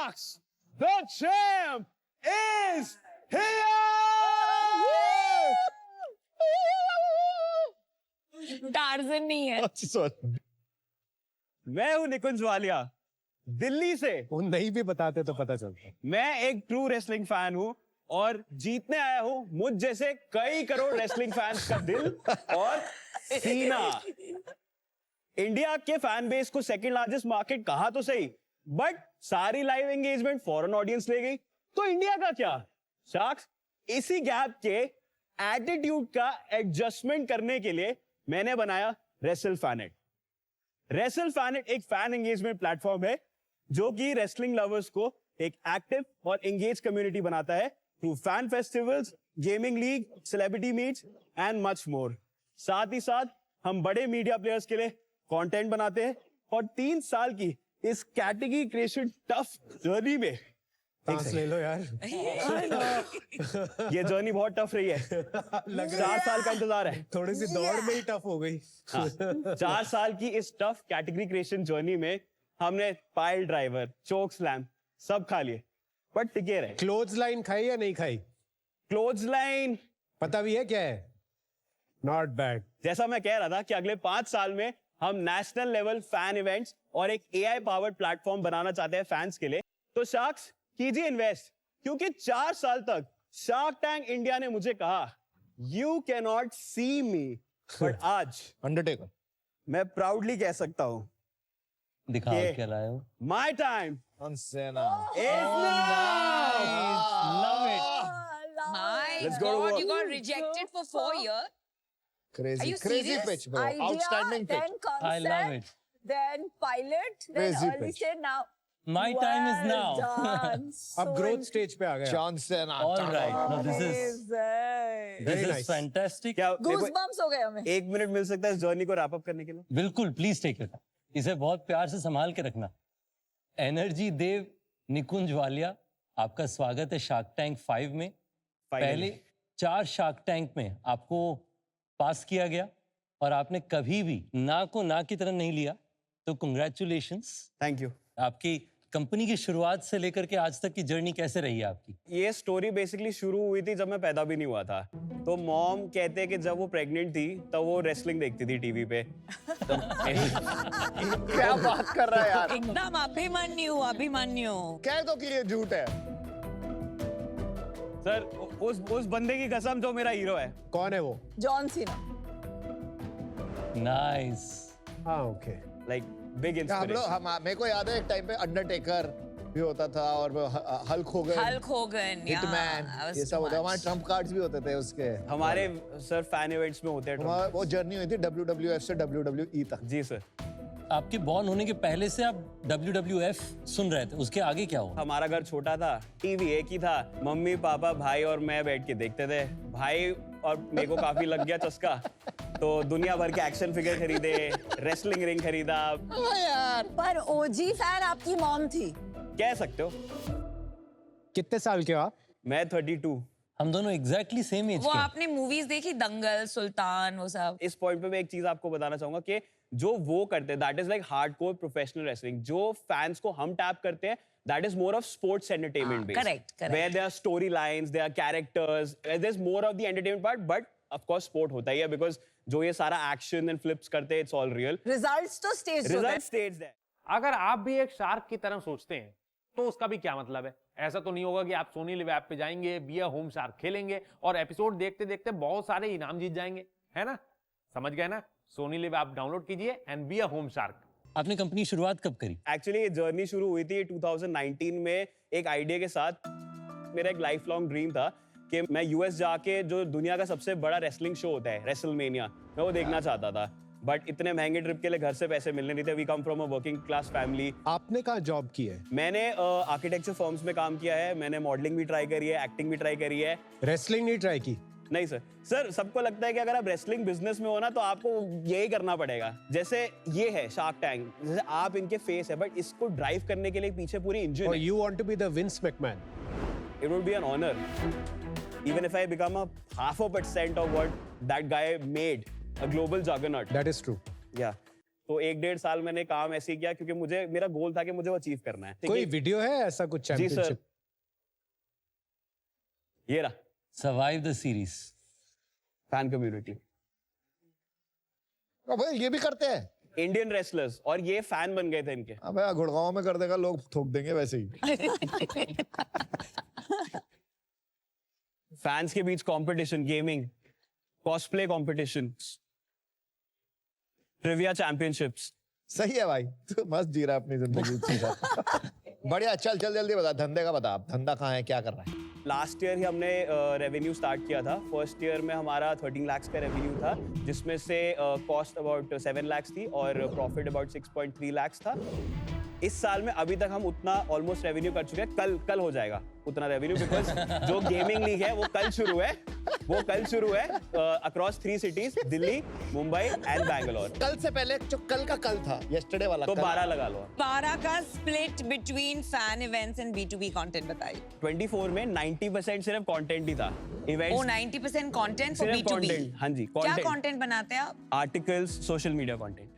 Sharks, the champ is here! Torsion नहीं है। Sorry. मैं हूं निकुंज वालिया, दिल्ली से। वो नहीं भी बताते तो पता चलता। मैं एक ट्रू रेसलिंग फैन हूं और जीतने आया हूं मुझ जैसे कई करोड़ रेसलिंग फैंस का दिल और सीना। इंडिया के फैन बेस को सेकंड लार्जेस्ट मार्केट कहा तो सही, बट सारी लाइव एंगेजमेंट फॉरेन ऑडियंस ले गई, तो इंडिया का क्या? शार्क्स, इसी गैप के एटीट्यूड का एडजस्टमेंट करने के लिए मैंने बनाया रेसल फैनेट। रेसल फैनेट एक फैन एंगेजमेंट प्लेटफॉर्म है जो कि रेसलिंग लवर्स को एक एक्टिव और एंगेज कम्युनिटी बनाता है through fan festivals, gaming league, celebrity meets and much more. साथ ही साथ हम बड़े मीडिया प्लेयर्स के लिए कंटेंट बनाते हैं और 3 साल की इस कैटेगरी क्रिएशन टफ जर्नी में सांस ले लो यार। ये जर्नी बहुत टफ रही है। 4 साल का इंतजार है। थोड़ी सी दौड़ में ही टफ हो गई। 4 साल की इस टफ कैटेगरी क्रिएशन जर्नी में हमने पाइल ड्राइवर, चोक स्लैम सब खा लिए, बट टिके रहे। क्लोज लाइन खाई या नहीं खाई? क्लोज लाइन पता भी है क्या है? Not bad. जैसा मैं कह रहा था कि अगले 5 साल में हम नेशनल लेवल फैन इवेंट्स और एक एआई पावर्ड प्लेटफॉर्म बनाना चाहते हैं फैंस के लिए। तो शार्क्स, कीजिए इन्वेस्ट, क्योंकि 4 साल तक शार्क टैंक इंडिया ने मुझे कहा you can not see me, but आज अंडरटेकर मैं प्राउडली कह सकता हूं दिखाओ ये- क्या लाए हो। My time on Cena Love it. My Let's go to God, work. you got rejected for 4 years. Are crazy you crazy serious? pitch bro Idea, outstanding pitch then concept, I love it. then pilot, then Crazy early pitch. stage. Now, My time is well now. done. अब So growth stage पे आ गया। John Cena All right. No, this amazing. is Very nice. fantastic. क्या मेरे को Goosebumps हो गए हमें। 1 minute मिल सकता है इस जर्नी को रैप अप करने के लिए? बिल्कुल, प्लीज टेक इट। इसे बहुत प्यार से संभाल के रखना। एनर्जी देव निकुंज वालिया, आपका स्वागत है शार्क टैंक 5 में। पहले 4 शार्क टैंक में आपको पास किया गया और आपने कभी भी ना को ना की तरह नहीं लिया, तो कंग्रेचुलेशंस। Thank you. आपकी कंपनी की शुरुआत से लेकर के आज तक की जर्नी कैसे रही है आपकी? ये स्टोरी बेसिकली शुरू हुई थी जब मैं पैदा भी नहीं हुआ था। तो मॉम कहते हैं कि जब वो प्रेग्नेंट थी तब वो रेसलिंग देखती थी टीवी पे। क्या बात कर रहा है यार एकदम अभिमन्यु, अभिमन्यु। कह दो कि ये झूठ है सर उस बंदे की कसम जो मेरा हीरो है। कौन है वो? John Cena. नाइस। हाँ ओके। लाइक बिग हम लोग इंस्पिरेशन। मेरे को याद है एक टाइम पे अंडरटेकर भी होता था और Hulk Hogan Hulk Hogan, hitman ये सब होता हमारे ट्रम्प कार्ड्स भी होते थे उसके हमारे सर फैन इवेंट्स में होते हैं। वो जर्नी हुई थी WWF से WWE तक जी सर। आपके बॉर्न होने के पहले से आप WWF सुन रहे थे, उसके आगे क्या हुआ? हमारा घर छोटा था, टीवी एक ही था, मम्मी पापा भाई और मैं बैठ के देखते थे। भाई और मेरे को काफी लग गया चस्का, तो दुनिया भर के एक्शन फिगर खरीदे, रेसलिंग रिंग खरीदा। यार पर ओजी फैन आपकी मॉम थी। कह सकते हो। कितने साल के हो आप? मैं 32। हम दोनों एग्जैक्टली सेम एज वो के हैं। आपने मूवीज देखी, दंगल, सुल्तान, वो सब? इस पॉइंट पे मैं एक चीज आपको बताना चाहूंगा कि जो वो करते हैं that is like hardcore professional wrestling. जो फैंस को हम टैप करते हैं that is more of sports entertainment based. correct, correct. Where there are storylines, there are characters, there's more of the entertainment part, but of course sport होता ही है because जो ये सारा एक्शन एंड फ्लिप्स करते हैं, it's all real. Results तो stage होते हैं। Result stays there. अगर आप भी एक शार्क की तरह सोचते हैं तो उसका भी क्या मतलब है? ऐसा तो नहीं होगा कि आप सोनी लिव ऐप पे जाएंगे, बी अ होम शार्क खेलेंगे और एपिसोड देखते देखते बहुत सारे इनाम जीत जाएंगे, है ना? समझ गए ना? सोनी लिव ऐप डाउनलोड कीजिए and be a home shark. आपने कंपनी शुरुआत कब करी? एक्चुअली ये जर्नी शुरू हुई थी 2019 में एक आइडिया के साथ। मेरा एक लाइफ लॉन्ग ड्रीम था कि मैं यूएस जाके जो दुनिया का सबसे बड़ा रेसलिंग शो होता है रेसलमेनिया, मैं वो देखना चाहता था, बट इतने महंगे ट्रिप के लिए घर से पैसे मिलने नहीं थे। We come from a working class family. आपने कहाँ जॉब की है? मैंने आर्किटेक्चर फर्म्स में काम किया है, मैंने मॉडलिंग भी ट्राई करी है, एक्टिंग भी ट्राई करी है। रेसलिंग नहीं ट्राई की? नहीं सर सबको लगता है कि अगर आप रेसलिंग बिजनेस में हो ना तो आपको यही करना पड़ेगा। जैसे ये है शार्क टैंक, जैसे आप इनके फेस है, बट इसको ड्राइव करने के लिए पीछे पूरी इंजन Or है। you want to be the Vince McMahon? It would be an honor, even if I become a 0.5% of what that guy made, a global juggernaut. That is true. Yeah. तो 1-1.5 साल मैंने काम ऐसे ही किया क्योंकि मुझे मेरा गोल था कि मुझे वो अचीव करना है। ठीक कोई है? वीडियो है ऐसा कुछ जी सर, चैंपियनशिप? ये रहा survive the series. Fan community, भाई ये भी करते हैं। इंडियन रेसलर्स, और ये फैन बन गए थे इनके। अबे गुड़गांव में कर देगा, लोग थोक देंगे वैसे ही। फैंस के बीच competition, gaming, cosplay competition, trivia championships. सही है भाई, तू मस्त जी रहा है अपनी जिंदगी। बढ़िया, चल चल जल्दी बता, धंधे का बता। धंधा कहाँ है, क्या कर रहा है? लास्ट ईयर ही हमने रेवेन्यू स्टार्ट किया था। फर्स्ट ईयर में हमारा 13 लाख का रेवेन्यू था, जिसमें से कॉस्ट अबाउट 7 लाख थी और प्रॉफिट अबाउट 6.3 लाख था। इस साल में अभी तक हम उतना ऑलमोस्ट रेवेन्यू कर चुके हैं। कल हो जाएगा उतना रेवेन्यू, बिकॉज जो गेमिंग लीग है वो कल शुरू है across 3 cities, Delhi, Mumbai and Bangalore. कल से पहले जो कल का कल था, yesterday वाला तो कल। 12 लगा लो। 12 का split between fan events and B2B content बताइए। 24 में 90% सिर्फ कंटेंट ही था। इवेंट्स ओ 90% कंटेंट फॉर सिर्फ B2B। कंटेंट। हाँ जी, क्या कंटेंट बनाते हैं आप? Articles, social media content.